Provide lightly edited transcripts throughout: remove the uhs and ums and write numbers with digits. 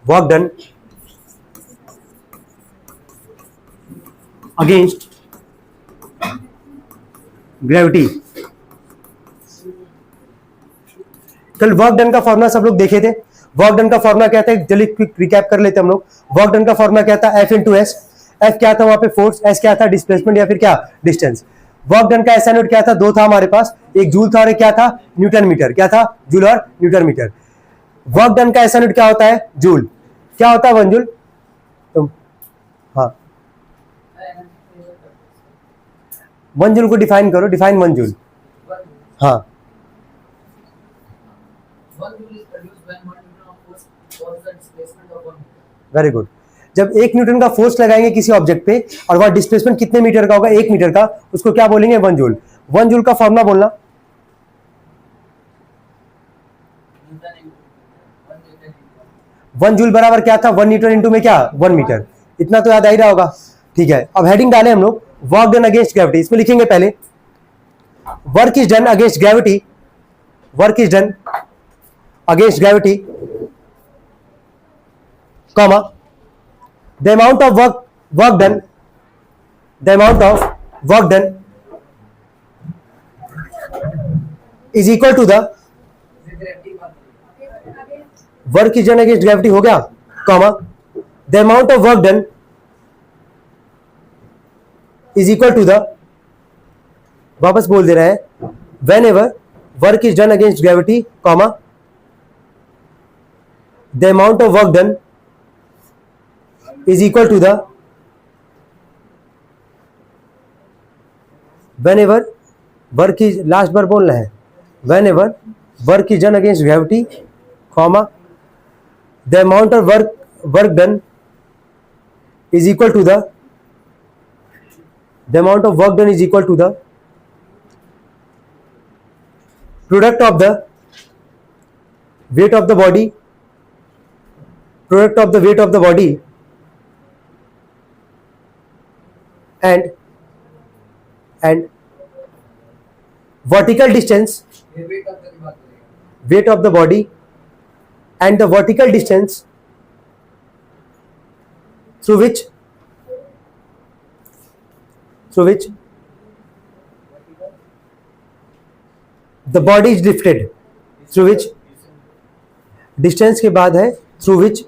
Work done against gravity. कल work done का formula सब लोग देखे थे। वर्क डन का फॉर्मूला क्या था, जल्दी क्विक रिकैप कर लेते हैं हम लोग। वर्क डन का फॉर्मूला क्या था, एफ इंटू एस। एफ क्या था वहां पे, फोर्स। एस क्या था, डिस्प्लेसमेंट या फिर क्या, डिस्टेंस। वर्क डन का एसआई यूनिट क्या था, दो था हमारे पास, एक जूल था और एक क्या था, न्यूटन मीटर। क्या था, जूल और न्यूटन मीटर। वर्क डन का एसआई यूनिट क्या होता है, जूल। क्या होता है 1 जूल, तुम, हाँ 1 जूल को डिफाइन करो, डिफाइन 1 जूल। हाँ वेरी गुड। जब 1 न्यूटन का फोर्स लगाएंगे किसी ऑब्जेक्ट पे और वह डिस्प्लेसमेंट कितने मीटर का होगा, 1 मीटर का, उसको क्या बोलेंगे, 1 जूल। 1 जूल का फॉर्मूला बोलना। 1 जूल बराबर क्या था, 1 न्यूटन इंटू में क्या, 1 मीटर। इतना तो याद आ ही रहा होगा। ठीक है, अब हेडिंग डाले हम लोग, वर्क डन अगेंस्ट ग्रेविटी। इसमें लिखेंगे पहले work is done against gravity, work is done against gravity, comma the amount of work done, the amount of work done is equal to the work is done against gravity, हो गया, comma the amount of work done is equal to the, वापस बोल दे रहे हैं, whenever work is done against gravity, comma the amount of work done is equal to the, whenever work is, last बार बोलना है, whenever work is done against gravity, comma the amount of work done is equal to the, the amount of work done is equal to the product of the weight of the body, product of the weight of the body and vertical distance, weight of the body and the vertical distance through which the body is lifted, through which distance के बाद है through which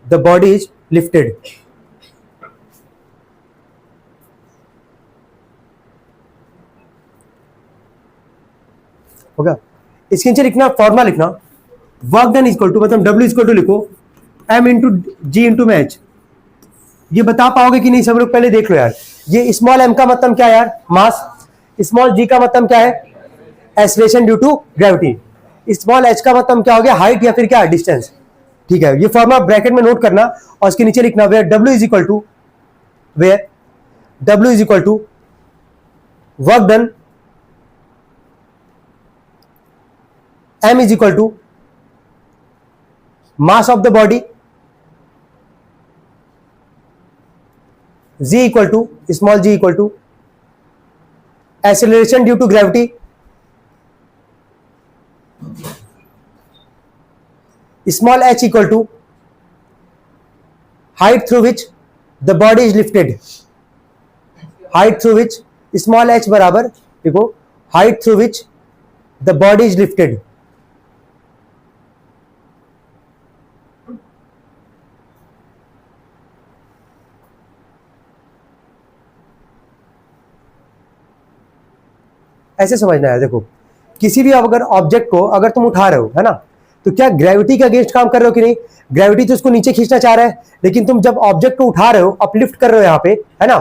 the body is lifted। होगा, इसके नीचे लिखना, formula लिखना, work done equal to, मतलब W equal to लिखो M इंटू जी इंटू में H। ये बता पाओगे कि नहीं, सब लोग पहले देख लो यार। ये स्मॉल m का मतलब क्या है यार, मास। स्मॉल g का मतलब क्या है, acceleration due to gravity. Small h का मतलब क्या हो गया, हाइट या फिर क्या, डिस्टेंस। ठीक है, ये फॉर्मूला ब्रैकेट में नोट करना और इसके नीचे लिखना, where W is equal to, where W is equal to work done, M is equal to mass of the body, G equal to, small g equal to acceleration due to gravity, small h equal to height through which the body is lifted, height through which, small h बराबर देखो, height through which the body is lifted। ऐसे समझना है, देखो किसी भी अगर object को अगर तुम उठा रहे हो, है ना, तो क्या ग्रेविटी के अगेंस्ट काम कर रहे हो कि नहीं, ग्रेविटी तो उसको नीचे खींचना चाह रहा है, लेकिन तुम जब ऑब्जेक्ट को उठा रहे हो, अपलिफ्ट कर रहे हो यहाँ पे, है ना,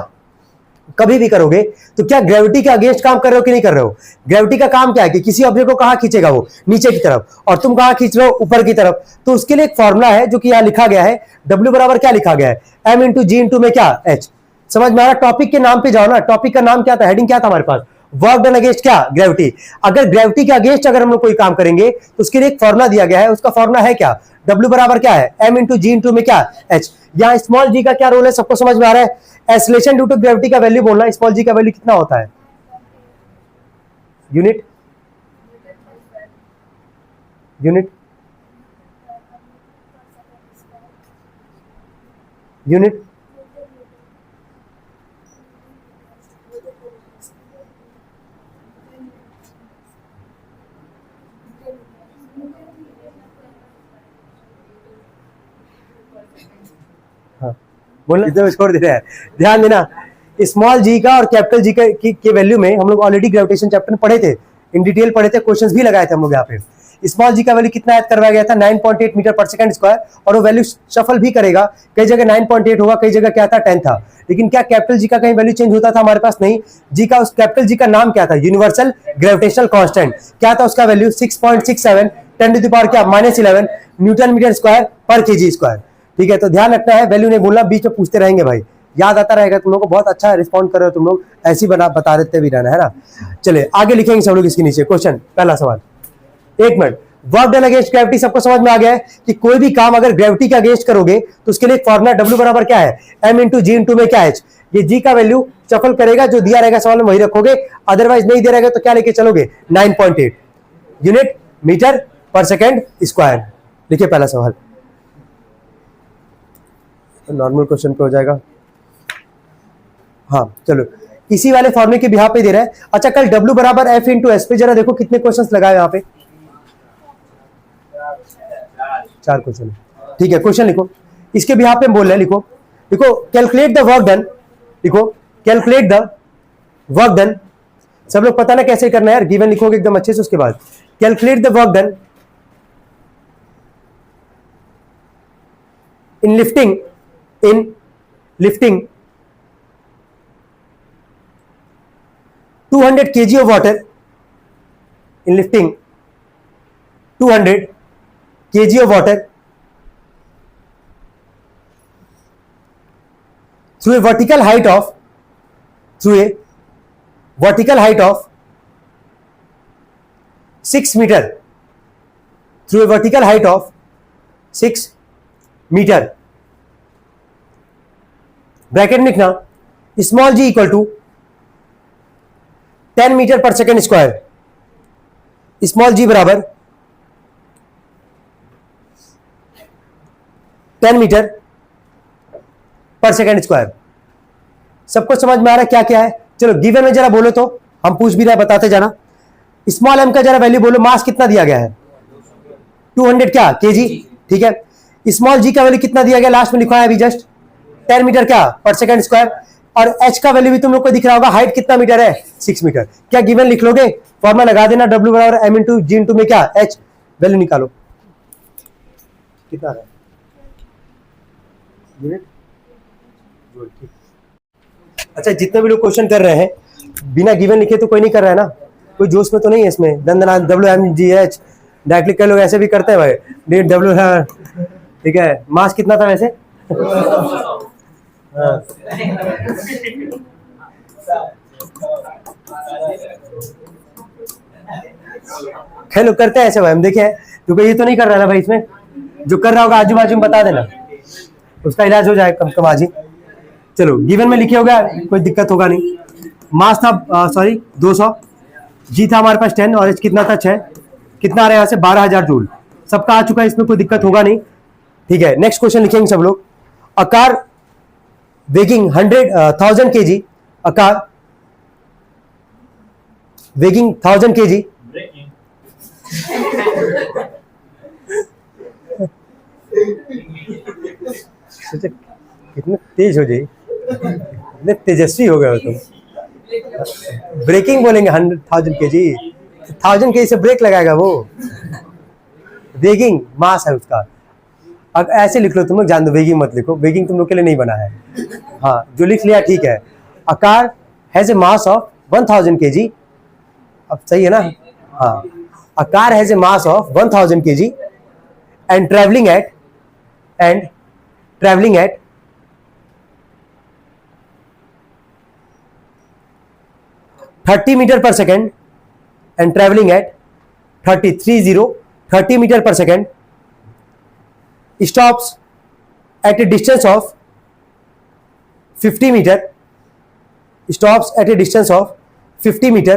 कभी भी करोगे तो क्या ग्रेविटी के अगेंस्ट काम कर रहे हो कि नहीं कर रहे हो। ग्रेविटी का काम क्या है कि किसी ऑब्जेक्ट को कहां खींचेगा, वो नीचे की तरफ, और तुम कहां खींच रहे हो, ऊपर की तरफ। तो उसके लिए एक फॉर्मूला है जो कि यहां लिखा गया है, W बराबर क्या लिखा गया है, M इंटू जी इंटू में क्या, H। समझ में आ रहा, टॉपिक के नाम पे जाओ ना, टॉपिक का नाम क्या था, हेडिंग क्या था हमारे पास, वर्क डन अगेंस्ट क्या, ग्रेविटी। अगर ग्रेविटी के अगेंस्ट अगर हम लोग कोई काम करेंगे तो उसके लिए एक फॉर्मूला दिया गया है, उसका फॉर्मूला है क्या, W बराबर क्या है, M इंटू जी इंटू में क्या, H। यहाँ स्मॉल जी का क्या रोल है, सबको समझ में आ रहा है। एक्सेलरेशन ड्यू टू ग्रेविटी का वैल्यू बोलना, स्मॉल जी का वैल्यू कितना होता है, यूनिट, यूनिट, हाँ बोलना, इधर छोड़ दे रहा है, ध्यान देना। स्मॉल जी का और कैपिटल जी का की वैल्यू में हम लोग ऑलरेडी ग्रेविटेशन चैप्टर में पढ़े थे, इन डिटेल पढ़े थे, क्वेश्चंस भी लगाए थे हम लोग यहाँ पे। स्मॉल जी का वैल्यू कितना ऐड करवाया गया था, 9.8 मीटर पर सेकंड स्क्वायर, और वो वैल्यू शफल भी करेगा, कई जगह 9.8 होगा, कई जगह क्या था 10 था, लेकिन क्या कैपिटल जी का कहीं वैल्यू चेंज होता था, हमारे पास नहीं। जी का, उस कैपिटल जी का नाम क्या था, यूनिवर्सल ग्रेविटेशनल कांस्टेंट, क्या था उसका वैल्यू 6.67 10 टू द पावर क्या -11 न्यूटन मीटर स्क्वायर पर केजी स्क्वायर। ठीक है, तो ध्यान रखना है, वैल्यू नहीं बोलना, बीच में पूछते रहेंगे भाई, याद आता रहेगा तुम लोग को, बहुत अच्छा रिस्पॉन्ड कर रहे हो तुम लोग, ऐसी बना बता देते भी रहना है ना। चलिए आगे लिखेंगे सब लोग इसके नीचे क्वेश्चन, पहला सवाल, एक minute. Work done against gravity सबको समझ में आ गया है कि कोई भी काम अगर ग्रेविटी के अगेंस्ट करोगे तो उसके लिए फॉर्मुला W बराबर क्या है, m इंटू जी इंटू में क्या h, ये जी का वैल्यू सफल करेगा, जो दिया रहेगा सवाल में वही रखोगे, अदरवाइज नहीं दिया रहेगा तो क्या लेके चलोगे 9.8 unit metre per second square. लिखिए पहला सवाल, नॉर्मल क्वेश्चन पे हो जाएगा। हाँ चलो, इसी वाले फॉर्मूले के बिहाफ पे दे रहा है। अच्छा, कल W बराबर F इंटू एस पे जरा देखो कितने क्वेश्चंस लगाए यहाँ पे, 4 क्वेश्चन। ठीक है, क्वेश्चन लिखो, इसके बिहाफ पे बोल रहे हैं, लिखो लिखो कैलकुलेट द वर्क डन, लिखो कैलकुलेट द वर्क डन। सब लोग पता ना कैसे करना है यार, गिवन लिखोगे एकदम अच्छे से, उसके बाद calculate the work done in lifting 200 kg of water, in lifting 200 kg of water through a vertical height of 6 meter, through a vertical height of 6 meter, bracket में लिखना small g equal to 10 metre per second square, small g बराबर 10 metre per second square. सबको समझ में आ रहा है क्या क्या है? चलो गिवन में जरा बोलो, तो हम पूछ भी रहे, बताते जाना। स्मॉल एम का जरा वैल्यू बोलो, मास कितना दिया गया है 200 क्या केजी, ठीक है। स्मॉल जी का वैल्यू कितना दिया गया, लास्ट में लिखा है अभी जस्ट 10 मीटर क्या पर सेकेंड स्क्वायर, और h का वैल्यू भी तुम लोग को दिख रहा होगा, हाइट कितना मीटर है 6 मीटर। क्या गिवन लिख लोगे, फॉर्मूला लगा देना, W बराबर m इंटू जी इंटू में क्या h, वैल्यू निकालो कितना है यूनिट। अच्छा, जितने भी लोग क्वेश्चन कर रहे हैं बिना गिवन लिखे तो कोई नहीं कर रहा है ना, कोई जोश में तो नहीं है इसमें, दंदना WMGH डायरेक्टली कर लोग ऐसे भी करते हैं भाई, W, ठीक है। मास कितना था वैसे खैर लोग करते हैं ऐसे भाई, हम देखे हैं, क्योंकि ये तो नहीं कर रहा ना भाई, इसमें जो कर रहा होगा आजू बाजू में बता देना, उसका इलाज हो जाए कम कम आज ही। चलो गिवन में लिखे होगा, कोई दिक्कत होगा नहीं। मास था सॉरी 200, जी था हमारे पास 10, और एच कितना था 6, कितना आ रहा है यहाँ से 12,000 जूल, सबका आ चुका है, इसमें कोई दिक्कत होगा नहीं, ठीक है। नेक्स्ट क्वेश्चन लिखेंगे सब लोग, a car weighing 1000 kg, a car weighing 1000 kg, कितने तेज हो जाए, कितने तेजस्वी हो गए हो तुम, ब्रेकिंग बोलेंगे 1000 kg, 1000 kg से ब्रेक लगाएगा वो, वेगिंग मास है उसका। अब ऐसे लिख लो तुम लोग, जान दो, वेगिंग मत लिखो, वेगिंग तुम लोग के लिए नहीं बना है, हाँ जो लिख लिया ठीक है। A car has a mass of 1000 kg, अब सही है ना, हाँ। A car has a mass of 1000 kg and travelling at 30 metre per second, and travelling at 30 metre per second, stops at a distance of 50 meter, stops at a distance of 50 meter,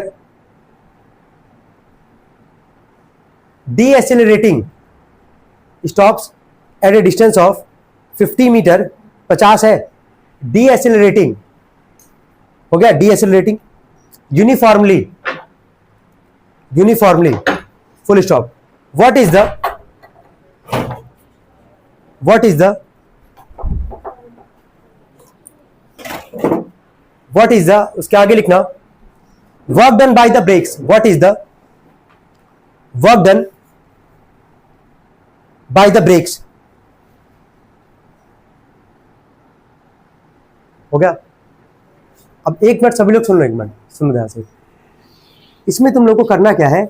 decelerating, stops at a distance of 50 meter, 50 है। D accelerating हो गया, decelerating. Uniformly, uniformly, full stop. What is the, what is the, what is the, उसके आगे लिखना work done by the brakes. What is the work done by the brakes. हो गया। अब एक मिनट सभी लोग सुन लो, एक मिनट सुनो ध्यान से। इसमें तुम लोग को करना क्या है,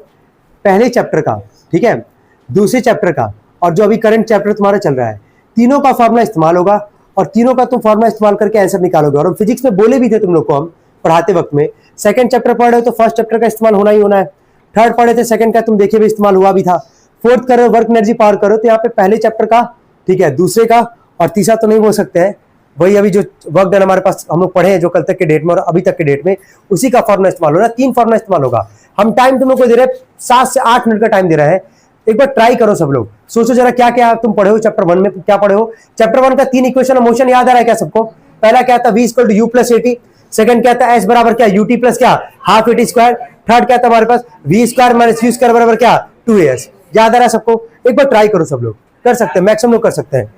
पहले चैप्टर का, ठीक है, दूसरे चैप्टर का और जो अभी करंट चैप्टर तुम्हारा चल रहा है, तीनों का फॉर्मूला इस्तेमाल होगा और तीनों का तुम फॉर्मूला इस्तेमाल करके आंसर निकालोगे। और फिजिक्स में बोले भी थे तुम लोग को हम पढ़ाते वक्त में, सेकंड चैप्टर पढ़ रहे हो तो फर्स्ट चैप्टर का इस्तेमाल होना ही होना है। थर्ड पढ़े थे सेकंड का, तुम देखिए भी इस्तेमाल हुआ भी था। फोर्थ करो वर्क एनर्जी पावर करो तो यहाँ पे पहले चैप्टर का, ठीक है, दूसरे का और तीसरा तो नहीं बोल सकते हैं, वही अभी जो वर्क डन हमारे पास हम लोग पढ़े हैं जो कल तक के डेट में और अभी तक के डेट में, उसी का फॉर्मूला इस्तेमाल हो रहा है। 3 फॉर्मूला इस्तेमाल होगा। हम टाइम तुम लोग को दे रहे हैं 7 से 8 मिनट का टाइम दे रहे हैं। एक बार ट्राई करो सब लोग, सोचो जरा क्या क्या तुम पढ़े हो चैप्टर 1 में, क्या पढ़े हो। चैप्टर 1 का 3 इक्वेशन मोशन याद आ रहा है क्या सबको? पहला क्या था, v = u + at। सेकंड क्या था, s बराबर क्या, ut प्लस क्या, हाफ at स्क्वायर। थर्ड क्या था हमारे पास, v² - u² बराबर क्या, 2as। याद आ रहा है सबको? एक बार ट्राई करो सब लोग, कर सकते हैं, मैक्सिमम लोग कर सकते हैं।